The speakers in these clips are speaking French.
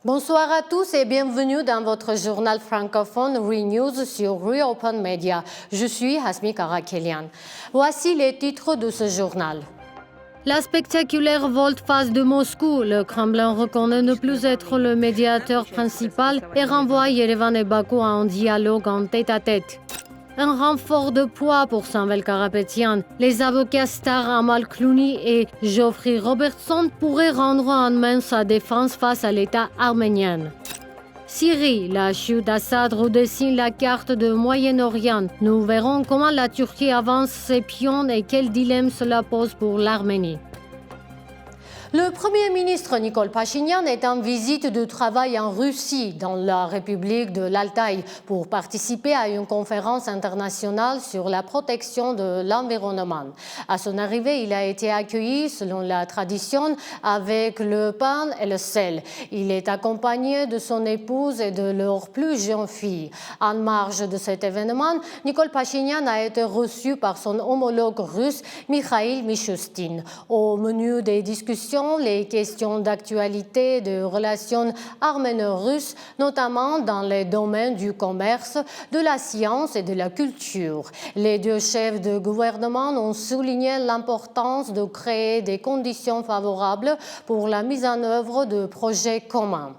Bonsoir à tous et bienvenue dans votre journal francophone ReNews sur Reopen Media. Je suis Hasmi Karakelian. Voici les titres de ce journal. La spectaculaire volte-face de Moscou, le Kremlin reconnaît ne plus être le médiateur principal et renvoie Yerevan et Bakou à un dialogue en tête-à-tête. Un renfort de poids pour Samvel Karapetyan. Les avocats stars Amal Clooney et Geoffrey Robertson pourraient rendre en main sa défense face à l'État arménien. Syrie, la chute d'Assad redessine la carte de Moyen-Orient. Nous verrons comment la Turquie avance ses pions et quel dilemme cela pose pour l'Arménie. Le Premier ministre Nikol Pachinian est en visite de travail en Russie, dans la République de l'Altaï, pour participer à une conférence internationale sur la protection de l'environnement. À son arrivée, il a été accueilli, selon la tradition, avec le pain et le sel. Il est accompagné de son épouse et de leur plus jeune fille. En marge de cet événement, Nikol Pachinian a été reçu par son homologue russe, Mikhail Mishustin. Au menu des discussions, les questions d'actualité des relations arméno-russes, notamment dans les domaines du commerce, de la science et de la culture. Les deux chefs de gouvernement ont souligné l'importance de créer des conditions favorables pour la mise en œuvre de projets communs.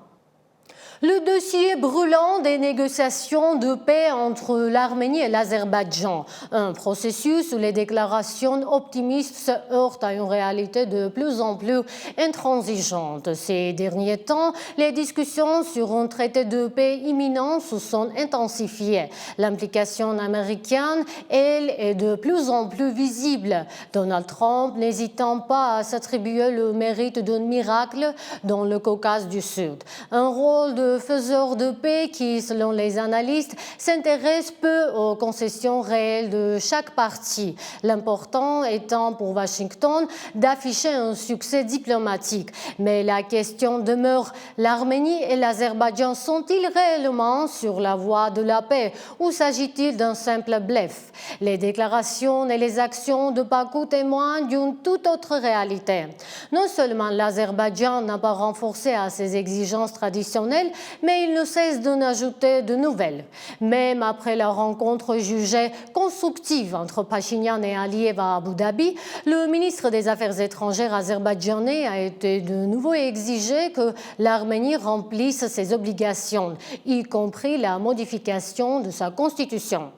Le dossier brûlant des négociations de paix entre l'Arménie et l'Azerbaïdjan, un processus où les déclarations optimistes se heurtent à une réalité de plus en plus intransigeante. Ces derniers temps, les discussions sur un traité de paix imminent se sont intensifiées. L'implication américaine, elle, est de plus en plus visible. Donald Trump n'hésitant pas à s'attribuer le mérite d'un miracle dans le Caucase du Sud. Un rôle de faiseur de paix qui, selon les analystes, s'intéresse peu aux concessions réelles de chaque partie. L'important étant pour Washington d'afficher un succès diplomatique. Mais la question demeure, l'Arménie et l'Azerbaïdjan sont-ils réellement sur la voie de la paix ou s'agit-il d'un simple bluff? Les déclarations et les actions de Bakou témoignent d'une toute autre réalité. Non seulement l'Azerbaïdjan n'a pas renforcé à ses exigences traditionnelles, mais il ne cesse d'en ajouter de nouvelles. Même après la rencontre jugée constructive entre Pachinian et Aliyev à Abu Dhabi, le ministre des Affaires étrangères azerbaïdjanais a été de nouveau exigé que l'Arménie remplisse ses obligations, y compris la modification de sa constitution.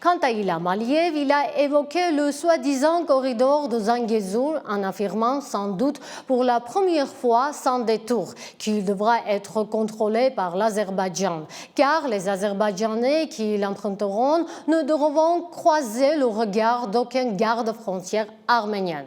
Quant à Ilham Aliyev, il a évoqué le soi-disant corridor de Zangezur en affirmant sans doute pour la première fois sans détour qu'il devra être contrôlé par l'Azerbaïdjan, car les Azerbaïdjanais qui l'emprunteront ne devront croiser le regard d'aucun garde-frontière arménien.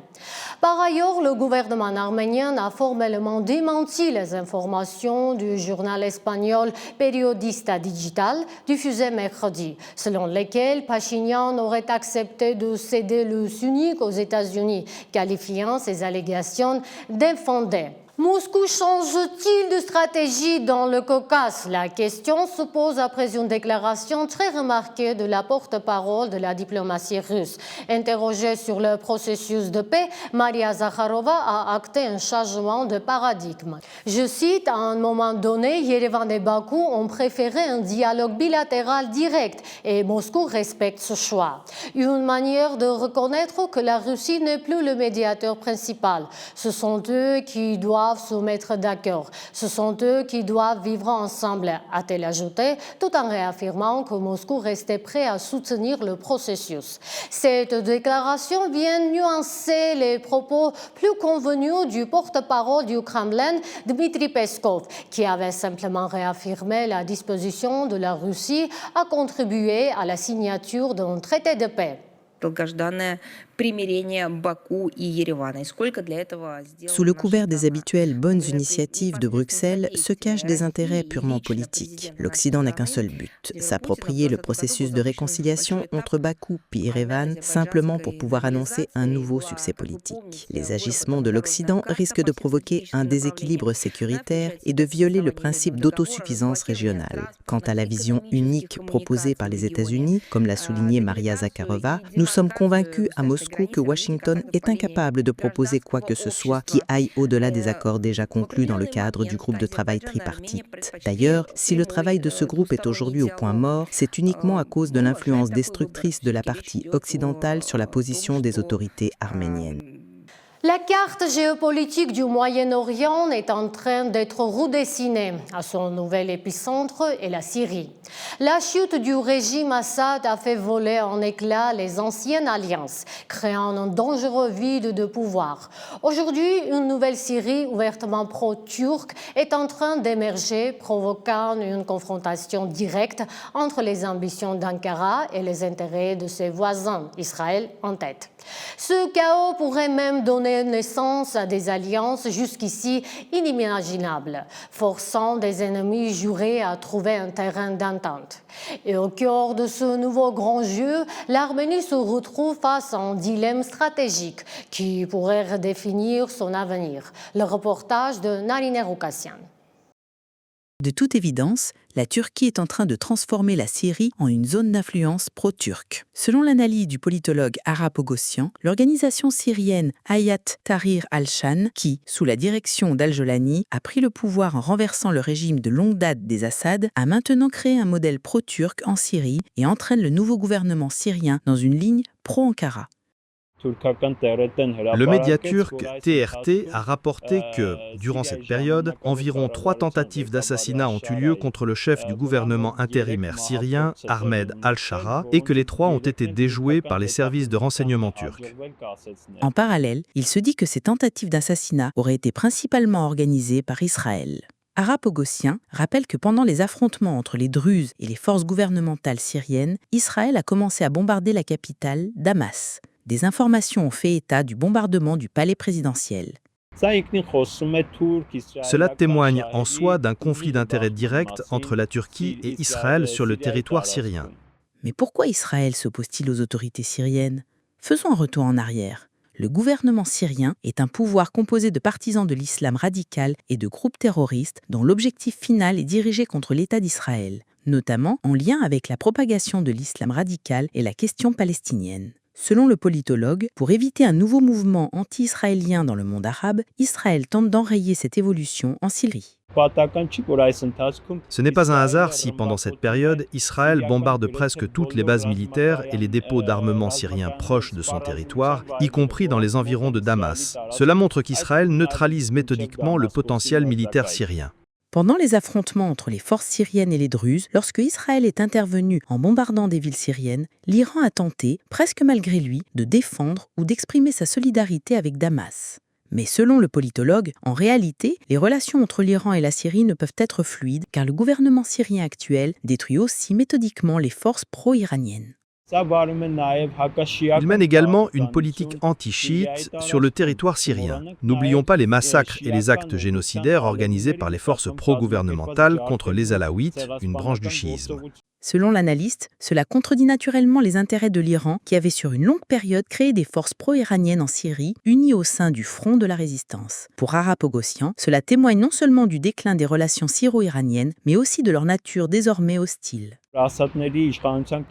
Par ailleurs, le gouvernement arménien a formellement démenti les informations du journal espagnol Periodista Digital diffusé mercredi, selon lesquelles Pachinian aurait accepté de céder le Syunik aux États-Unis, qualifiant ces allégations d'infondées. Moscou change-t-il de stratégie dans le Caucase? La question se pose après une déclaration très remarquée de la porte-parole de la diplomatie russe. Interrogée sur le processus de paix, Maria Zakharova a acté un changement de paradigme. Je cite, à un moment donné, Yerevan et Bakou ont préféré un dialogue bilatéral direct et Moscou respecte ce choix. Une manière de reconnaître que la Russie n'est plus le médiateur principal. Ce sont eux qui doivent se mettre d'accord. Ce sont eux qui doivent vivre ensemble, a-t-elle ajouté, tout en réaffirmant que Moscou restait prêt à soutenir le processus. Cette déclaration vient nuancer les propos plus convenus du porte-parole du Kremlin, Dmitry Peskov, qui avait simplement réaffirmé la disposition de la Russie à contribuer à la signature d'un traité de paix. Sous le couvert des habituelles bonnes initiatives de Bruxelles se cachent des intérêts purement politiques. L'Occident n'a qu'un seul but, s'approprier le processus de réconciliation entre Bakou et Erevan simplement pour pouvoir annoncer un nouveau succès politique. Les agissements de l'Occident risquent de provoquer un déséquilibre sécuritaire et de violer le principe d'autosuffisance régionale. Quant à la vision unique proposée par les États-Unis, comme l'a souligné Maria Zakharova, nous sommes convaincus à Moscou que Washington est incapable de proposer quoi que ce soit qui aille au-delà des accords déjà conclus dans le cadre du groupe de travail tripartite. D'ailleurs, si le travail de ce groupe est aujourd'hui au point mort, c'est uniquement à cause de l'influence destructrice de la partie occidentale sur la position des autorités arméniennes. La carte géopolitique du Moyen-Orient est en train d'être redessinée. À son nouvel épicentre est la Syrie. La chute du régime Assad a fait voler en éclats les anciennes alliances, créant un dangereux vide de pouvoir. Aujourd'hui, une nouvelle Syrie ouvertement pro-turque est en train d'émerger, provoquant une confrontation directe entre les ambitions d'Ankara et les intérêts de ses voisins, Israël en tête. Ce chaos pourrait même donner naissance à des alliances jusqu'ici inimaginables, forçant des ennemis jurés à trouver un terrain d'entente. Et au cœur de ce nouveau grand jeu, l'Arménie se retrouve face à un dilemme stratégique qui pourrait redéfinir son avenir. Le reportage de Narine Roukassian. De toute évidence, la Turquie est en train de transformer la Syrie en une zone d'influence pro-turque. Selon l'analyse du politologue Arap Ogossian, l'organisation syrienne Hayat Tahrir al-Sham, qui, sous la direction d'Al-Jolani, a pris le pouvoir en renversant le régime de longue date des Assad, a maintenant créé un modèle pro-turc en Syrie et entraîne le nouveau gouvernement syrien dans une ligne pro-Ankara. Le média turc TRT a rapporté que, durant cette période, environ 3 tentatives d'assassinat ont eu lieu contre le chef du gouvernement intérimaire syrien, Ahmed al-Shara, et que les 3 ont été déjoués par les services de renseignement turcs. En parallèle, il se dit que ces tentatives d'assassinat auraient été principalement organisées par Israël. Arap Ogossian rappelle que pendant les affrontements entre les Druzes et les forces gouvernementales syriennes, Israël a commencé à bombarder la capitale, Damas. Des informations ont fait état du bombardement du palais présidentiel. Cela témoigne en soi d'un conflit d'intérêts direct entre la Turquie et Israël sur le territoire syrien. Mais pourquoi Israël s'oppose-t-il aux autorités syriennes ? Faisons un retour en arrière. Le gouvernement syrien est un pouvoir composé de partisans de l'islam radical et de groupes terroristes dont l'objectif final est dirigé contre l'État d'Israël, notamment en lien avec la propagation de l'islam radical et la question palestinienne. Selon le politologue, pour éviter un nouveau mouvement anti-israélien dans le monde arabe, Israël tente d'enrayer cette évolution en Syrie. Ce n'est pas un hasard si, pendant cette période, Israël bombarde presque toutes les bases militaires et les dépôts d'armement syriens proches de son territoire, y compris dans les environs de Damas. Cela montre qu'Israël neutralise méthodiquement le potentiel militaire syrien. Pendant les affrontements entre les forces syriennes et les Druzes, lorsque Israël est intervenu en bombardant des villes syriennes, l'Iran a tenté, presque malgré lui, de défendre ou d'exprimer sa solidarité avec Damas. Mais selon le politologue, en réalité, les relations entre l'Iran et la Syrie ne peuvent être fluides car le gouvernement syrien actuel détruit aussi méthodiquement les forces pro-iraniennes. Il mène également une politique anti-chiite sur le territoire syrien. N'oublions pas les massacres et les actes génocidaires organisés par les forces pro-gouvernementales contre les Alaouites, une branche du chiisme. Selon l'analyste, cela contredit naturellement les intérêts de l'Iran qui avait sur une longue période créé des forces pro-iraniennes en Syrie, unies au sein du Front de la Résistance. Pour Arap Ogossian, cela témoigne non seulement du déclin des relations syro-iraniennes, mais aussi de leur nature désormais hostile.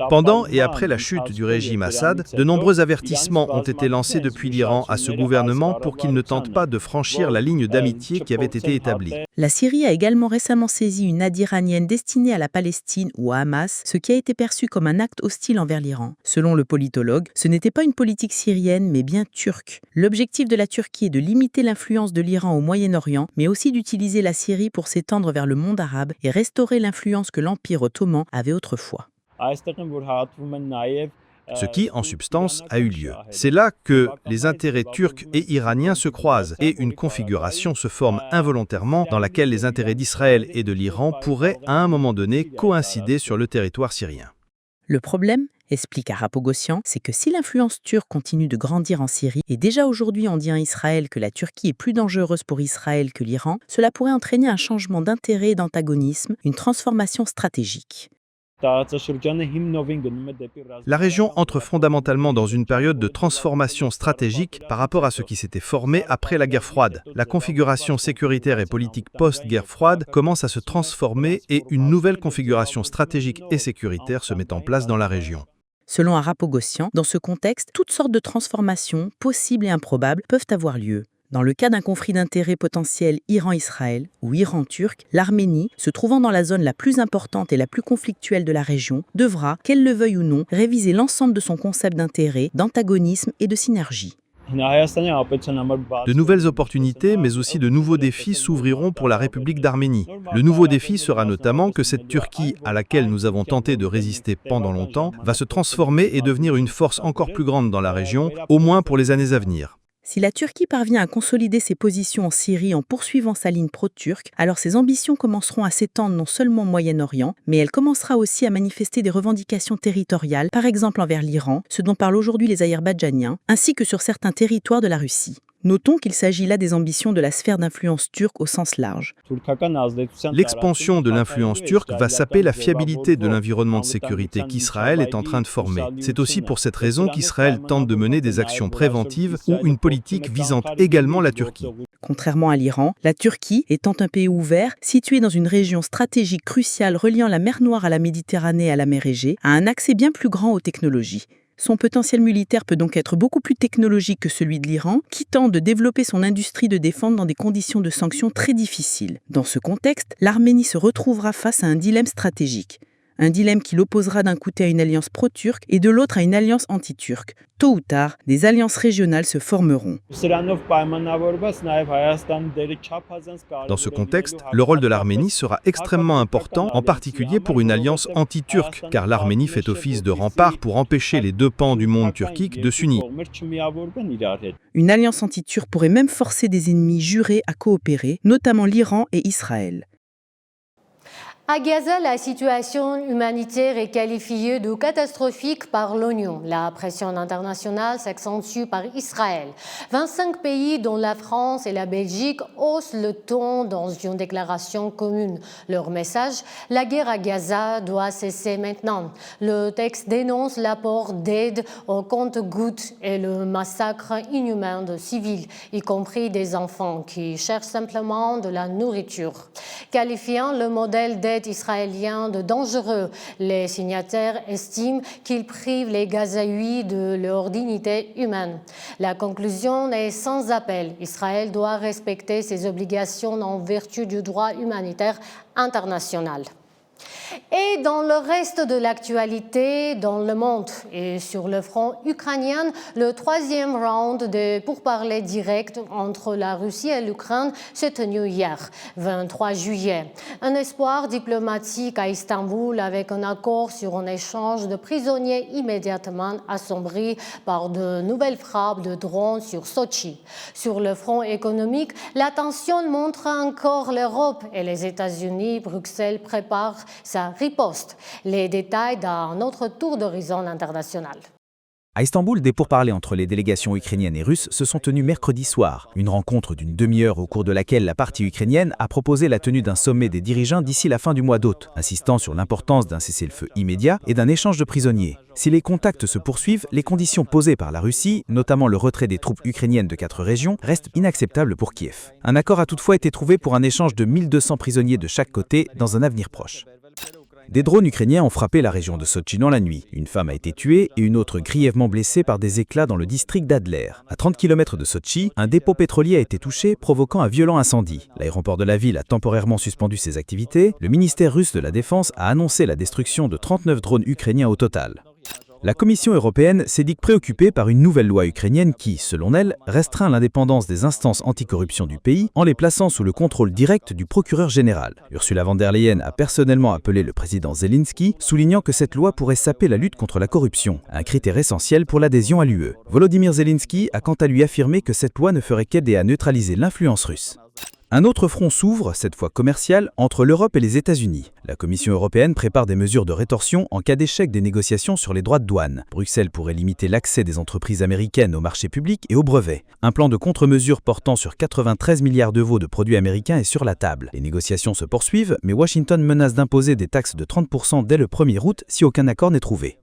Pendant et après la chute du régime Assad, de nombreux avertissements ont été lancés depuis l'Iran à ce gouvernement pour qu'il ne tente pas de franchir la ligne d'amitié qui avait été établie. La Syrie a également récemment saisi une aide iranienne destinée à la Palestine ou à Hamas, ce qui a été perçu comme un acte hostile envers l'Iran. Selon le politologue, ce n'était pas une politique syrienne, mais bien turque. L'objectif de la Turquie est de limiter l'influence de l'Iran au Moyen-Orient, mais aussi d'utiliser la Syrie pour s'étendre vers le monde arabe et restaurer l'influence que l'Empire ottoman avait autrefois. Ce qui, en substance, a eu lieu. C'est là que les intérêts turcs et iraniens se croisent et une configuration se forme involontairement dans laquelle les intérêts d'Israël et de l'Iran pourraient, à un moment donné, coïncider sur le territoire syrien. Le problème, explique Arap Ogossian, c'est que si l'influence turque continue de grandir en Syrie, et déjà aujourd'hui on dit à Israël que la Turquie est plus dangereuse pour Israël que l'Iran, cela pourrait entraîner un changement d'intérêt et d'antagonisme, une transformation stratégique. La région entre fondamentalement dans une période de transformation stratégique par rapport à ce qui s'était formé après la guerre froide. La configuration sécuritaire et politique post-guerre froide commence à se transformer et une nouvelle configuration stratégique et sécuritaire se met en place dans la région. Selon Arap Ogossian, dans ce contexte, toutes sortes de transformations, possibles et improbables, peuvent avoir lieu. Dans le cas d'un conflit d'intérêts potentiel Iran-Israël ou Iran-Turc, l'Arménie, se trouvant dans la zone la plus importante et la plus conflictuelle de la région, devra, qu'elle le veuille ou non, réviser l'ensemble de son concept d'intérêt, d'antagonisme et de synergie. De nouvelles opportunités, mais aussi de nouveaux défis s'ouvriront pour la République d'Arménie. Le nouveau défi sera notamment que cette Turquie, à laquelle nous avons tenté de résister pendant longtemps, va se transformer et devenir une force encore plus grande dans la région, au moins pour les années à venir. Si la Turquie parvient à consolider ses positions en Syrie en poursuivant sa ligne pro-turque, alors ses ambitions commenceront à s'étendre non seulement au Moyen-Orient, mais elle commencera aussi à manifester des revendications territoriales, par exemple envers l'Iran, ce dont parlent aujourd'hui les Azerbaïdjaniens, ainsi que sur certains territoires de la Russie. Notons qu'il s'agit là des ambitions de la sphère d'influence turque au sens large. L'expansion de l'influence turque va saper la fiabilité de l'environnement de sécurité qu'Israël est en train de former. C'est aussi pour cette raison qu'Israël tente de mener des actions préventives ou une politique visant également la Turquie. Contrairement à l'Iran, la Turquie, étant un pays ouvert, situé dans une région stratégique cruciale reliant la mer Noire à la Méditerranée et à la mer Égée, a un accès bien plus grand aux technologies. Son potentiel militaire peut donc être beaucoup plus technologique que celui de l'Iran, qui tente de développer son industrie de défense dans des conditions de sanctions très difficiles. Dans ce contexte, l'Arménie se retrouvera face à un dilemme stratégique. Un dilemme qui l'opposera d'un côté à une alliance pro-turque et de l'autre à une alliance anti-turque. Tôt ou tard, des alliances régionales se formeront. Dans ce contexte, le rôle de l'Arménie sera extrêmement important, en particulier pour une alliance anti-turque, car l'Arménie fait office de rempart pour empêcher les deux pans du monde turquique de s'unir. Une alliance anti-turque pourrait même forcer des ennemis jurés à coopérer, notamment l'Iran et Israël. À Gaza, la situation humanitaire est qualifiée de catastrophique par l'ONU. La pression internationale s'accentue par Israël. 25 pays, dont la France et la Belgique, haussent le ton dans une déclaration commune. Leur message, la guerre à Gaza doit cesser maintenant. Le texte dénonce l'apport d'aide au compte-gouttes et le massacre inhumain de civils, y compris des enfants qui cherchent simplement de la nourriture. Qualifiant le modèle d'aide israélien de dangereux, les signataires estiment qu'il prive les Gazaouis de leur dignité humaine. La conclusion est sans appel. Israël doit respecter ses obligations en vertu du droit humanitaire international. Et dans le reste de l'actualité, dans le monde et sur le front ukrainien, le troisième round de pourparlers directs entre la Russie et l'Ukraine s'est tenu hier, 23 juillet. Un espoir diplomatique à Istanbul avec un accord sur un échange de prisonniers immédiatement assombri par de nouvelles frappes de drones sur Sochi. Sur le front économique, la tension montre encore l'Europe et les États-Unis. Bruxelles prépare sa riposte. Les détails d'un autre tour d'horizon international. À Istanbul, des pourparlers entre les délégations ukrainiennes et russes se sont tenus mercredi soir. Une rencontre d'une demi-heure au cours de laquelle la partie ukrainienne a proposé la tenue d'un sommet des dirigeants d'ici la fin du mois d'août, insistant sur l'importance d'un cessez-le-feu immédiat et d'un échange de prisonniers. Si les contacts se poursuivent, les conditions posées par la Russie, notamment le retrait des troupes ukrainiennes de 4 régions, restent inacceptables pour Kiev. Un accord a toutefois été trouvé pour un échange de 1200 prisonniers de chaque côté dans un avenir proche. Des drones ukrainiens ont frappé la région de Sochi dans la nuit. Une femme a été tuée et une autre grièvement blessée par des éclats dans le district d'Adler. À 30 km de Sochi, un dépôt pétrolier a été touché, provoquant un violent incendie. L'aéroport de la ville a temporairement suspendu ses activités. Le ministère russe de la Défense a annoncé la destruction de 39 drones ukrainiens au total. La Commission européenne s'est dite préoccupée par une nouvelle loi ukrainienne qui, selon elle, restreint l'indépendance des instances anticorruption du pays en les plaçant sous le contrôle direct du procureur général. Ursula von der Leyen a personnellement appelé le président Zelensky, soulignant que cette loi pourrait saper la lutte contre la corruption, un critère essentiel pour l'adhésion à l'UE. Volodymyr Zelensky a quant à lui affirmé que cette loi ne ferait qu'aider à neutraliser l'influence russe. Un autre front s'ouvre, cette fois commercial, entre l'Europe et les États-Unis. La Commission européenne prépare des mesures de rétorsion en cas d'échec des négociations sur les droits de douane. Bruxelles pourrait limiter l'accès des entreprises américaines aux marchés publics et aux brevets. Un plan de contre-mesures portant sur 93 milliards d'euros de produits américains est sur la table. Les négociations se poursuivent, mais Washington menace d'imposer des taxes de 30% dès le 1er août si aucun accord n'est trouvé.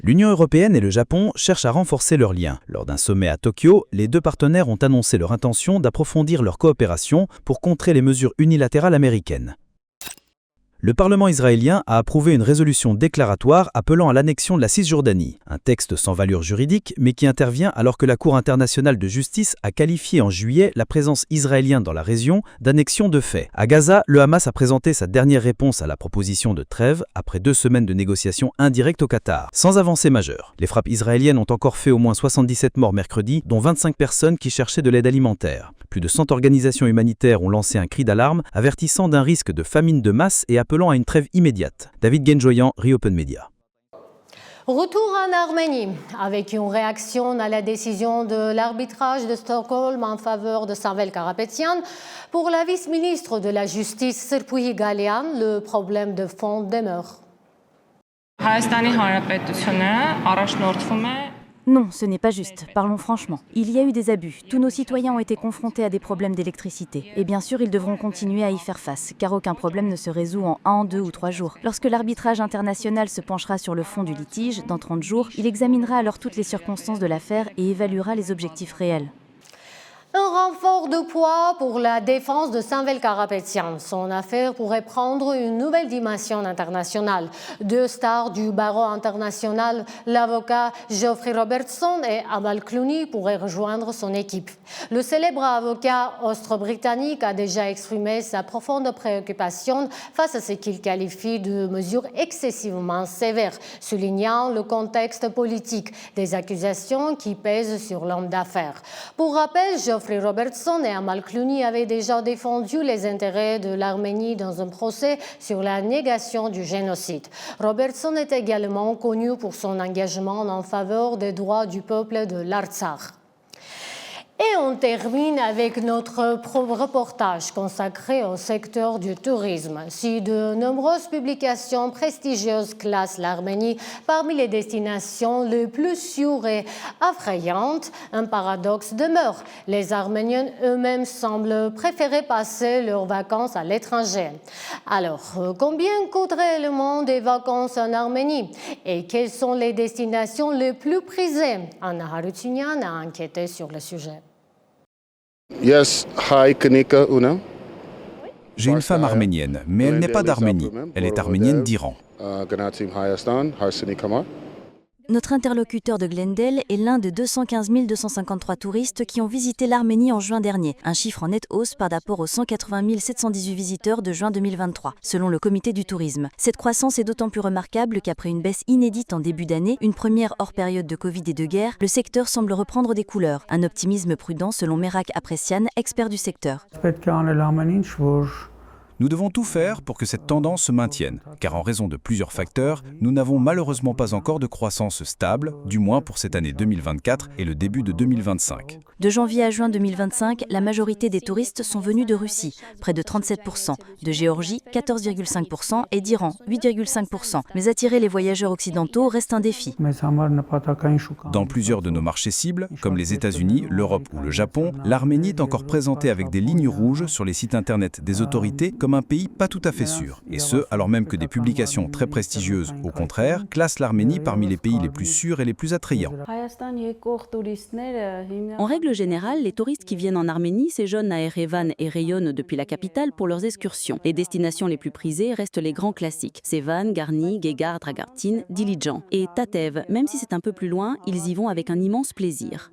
L'Union européenne et le Japon cherchent à renforcer leurs liens. Lors d'un sommet à Tokyo, les deux partenaires ont annoncé leur intention d'approfondir leur coopération pour contrer les mesures unilatérales américaines. Le Parlement israélien a approuvé une résolution déclaratoire appelant à l'annexion de la Cisjordanie, un texte sans valeur juridique mais qui intervient alors que la Cour internationale de justice a qualifié en juillet la présence israélienne dans la région d'annexion de fait. À Gaza, le Hamas a présenté sa dernière réponse à la proposition de trêve après 2 semaines de négociations indirectes au Qatar, sans avancée majeure. Les frappes israéliennes ont encore fait au moins 77 morts mercredi, dont 25 personnes qui cherchaient de l'aide alimentaire. Plus de 100 organisations humanitaires ont lancé un cri d'alarme, avertissant d'un risque de famine de masse et appelant à une trêve immédiate. David Genjoyan, Reopen Media. Retour en Arménie, avec une réaction à la décision de l'arbitrage de Stockholm en faveur de Samvel Karapetyan. Pour la vice-ministre de la Justice, Sırpui Galian, le problème de fond demeure. Non, ce n'est pas juste. Parlons franchement. Il y a eu des abus. Tous nos citoyens ont été confrontés à des problèmes d'électricité. Et bien sûr, ils devront continuer à y faire face, car aucun problème ne se résout en 1, 2 ou 3 jours. Lorsque l'arbitrage international se penchera sur le fond du litige, dans 30 jours, il examinera alors toutes les circonstances de l'affaire et évaluera les objectifs réels. Un renfort de poids pour la défense de Samvel Karapetyan. Son affaire pourrait prendre une nouvelle dimension internationale. 2 stars du barreau international, l'avocat Geoffrey Robertson et Amal Clooney, pourraient rejoindre son équipe. Le célèbre avocat austro-britannique a déjà exprimé sa profonde préoccupation face à ce qu'il qualifie de mesures excessivement sévères, soulignant le contexte politique des accusations qui pèsent sur l'homme d'affaires. Pour rappel, Geoffrey Robertson et Amal Clooney avaient déjà défendu les intérêts de l'Arménie dans un procès sur la négation du génocide. Robertson est également connu pour son engagement en faveur des droits du peuple de l'Artsakh. Et on termine avec notre reportage consacré au secteur du tourisme. Si de nombreuses publications prestigieuses classent l'Arménie parmi les destinations les plus sûres et effrayantes, un paradoxe demeure. Les Arméniens eux-mêmes semblent préférer passer leurs vacances à l'étranger. Alors, combien coûtent réellement des vacances en Arménie? Et quelles sont les destinations les plus prisées? Anna Harutyunyan a enquêté sur le sujet. Yes, hi Kanika Una. J'ai une femme arménienne, mais elle n'est pas d'Arménie. Elle est arménienne d'Iran. Notre interlocuteur de Glendale est l'un de 215 253 touristes qui ont visité l'Arménie en juin dernier, un chiffre en nette hausse par rapport aux 180 718 visiteurs de juin 2023, selon le comité du tourisme. Cette croissance est d'autant plus remarquable qu'après une baisse inédite en début d'année, une première hors période de Covid et de guerre, le secteur semble reprendre des couleurs. Un optimisme prudent selon Merak Apresian, expert du secteur. Nous devons tout faire pour que cette tendance se maintienne, car en raison de plusieurs facteurs, nous n'avons malheureusement pas encore de croissance stable, du moins pour cette année 2024 et le début de 2025. De janvier à juin 2025, la majorité des touristes sont venus de Russie, près de 37%, de Géorgie, 14,5% et d'Iran, 8,5%. Mais attirer les voyageurs occidentaux reste un défi. Dans plusieurs de nos marchés cibles, comme les États-Unis, l'Europe ou le Japon, l'Arménie est encore présentée avec des lignes rouges sur les sites internet des autorités comme un pays pas tout à fait sûr. Et ce, alors même que des publications très prestigieuses, au contraire, classent l'Arménie parmi les pays les plus sûrs et les plus attrayants. En règle générale, les touristes qui viennent en Arménie séjournent à Erevan et rayonnent depuis la capitale pour leurs excursions. Les destinations les plus prisées restent les grands classiques, Sevan, Garni, Gegar, Dragartine, Dilijan et Tatev. Même si c'est un peu plus loin, ils y vont avec un immense plaisir.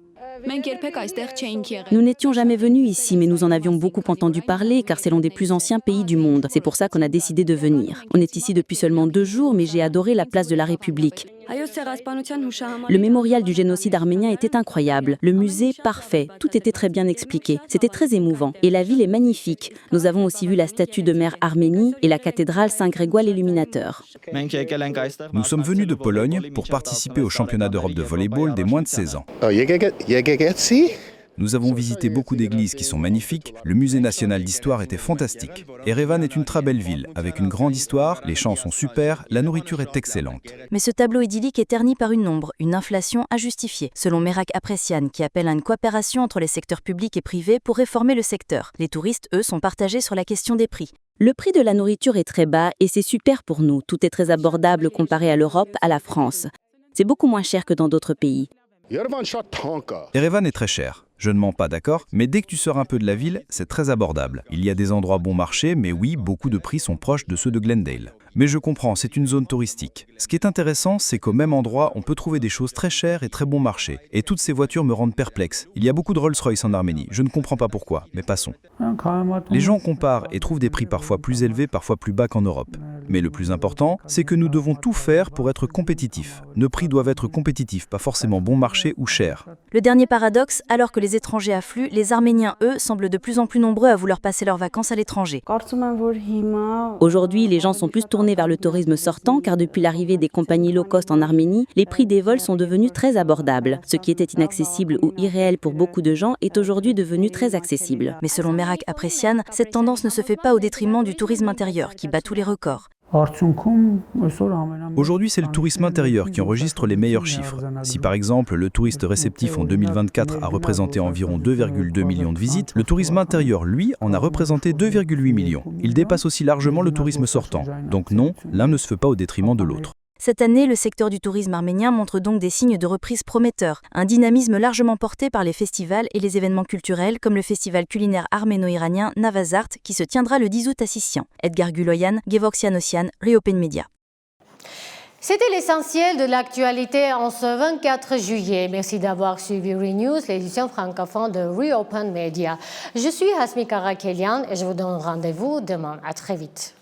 Nous n'étions jamais venus ici, mais nous en avions beaucoup entendu parler, car c'est l'un des plus anciens pays du monde. C'est pour ça qu'on a décidé de venir. On est ici depuis seulement 2 jours, mais j'ai adoré la place de la République. Le mémorial du génocide arménien était incroyable. Le musée, parfait. Tout était très bien expliqué. C'était très émouvant. Et la ville est magnifique. Nous avons aussi vu la statue de Mère Arménie et la cathédrale Saint-Grégoire l'Illuminateur. Nous sommes venus de Pologne pour participer au championnat d'Europe de volleyball des moins de 16 ans. Nous avons visité beaucoup d'églises qui sont magnifiques, le musée national d'histoire était fantastique. Erevan est une très belle ville, avec une grande histoire, les champs sont super, la nourriture est excellente. Mais ce tableau idyllique est terni par une ombre, une inflation injustifiée, selon Merak Apresian, qui appelle à une coopération entre les secteurs publics et privés pour réformer le secteur. Les touristes, eux, sont partagés sur la question des prix. Le prix de la nourriture est très bas et c'est super pour nous. Tout est très abordable comparé à l'Europe, à la France. C'est beaucoup moins cher que dans d'autres pays. Erevan est très cher. Je ne mens pas, d'accord? Mais dès que tu sors un peu de la ville, c'est très abordable. Il y a des endroits bon marché, mais oui, beaucoup de prix sont proches de ceux de Glendale. Mais je comprends, c'est une zone touristique. Ce qui est intéressant, c'est qu'au même endroit, on peut trouver des choses très chères et très bon marché. Et toutes ces voitures me rendent perplexe. Il y a beaucoup de Rolls-Royce en Arménie. Je ne comprends pas pourquoi, mais passons. Les gens comparent et trouvent des prix parfois plus élevés, parfois plus bas qu'en Europe. Mais le plus important, c'est que nous devons tout faire pour être compétitifs. Nos prix doivent être compétitifs, pas forcément bon marché ou cher. Le dernier paradoxe, alors que les étrangers affluent, les Arméniens, eux, semblent de plus en plus nombreux à vouloir passer leurs vacances à l'étranger. Aujourd'hui, les gens sont plus tournés vers le tourisme sortant car depuis l'arrivée des compagnies low cost en Arménie, les prix des vols sont devenus très abordables. Ce qui était inaccessible ou irréel pour beaucoup de gens est aujourd'hui devenu très accessible. Mais selon Merak Apresian, cette tendance ne se fait pas au détriment du tourisme intérieur, qui bat tous les records. Aujourd'hui, c'est le tourisme intérieur qui enregistre les meilleurs chiffres. Si par exemple, le touriste réceptif en 2024 a représenté environ 2,2 millions de visites, le tourisme intérieur, lui, en a représenté 2,8 millions. Il dépasse aussi largement le tourisme sortant. Donc non, l'un ne se fait pas au détriment de l'autre. Cette année, le secteur du tourisme arménien montre donc des signes de reprise prometteurs, un dynamisme largement porté par les festivals et les événements culturels comme le festival culinaire arméno-iranien Navazart qui se tiendra le 10 août à Sissian. Edgar Guloyan, Gevorksian Ossian, Reopen Media. C'était l'essentiel de l'actualité en ce 24 juillet. Merci d'avoir suivi ReNews, l'édition francophone de Reopen Media. Je suis Hasmi Karakelian et je vous donne rendez-vous demain. À très vite.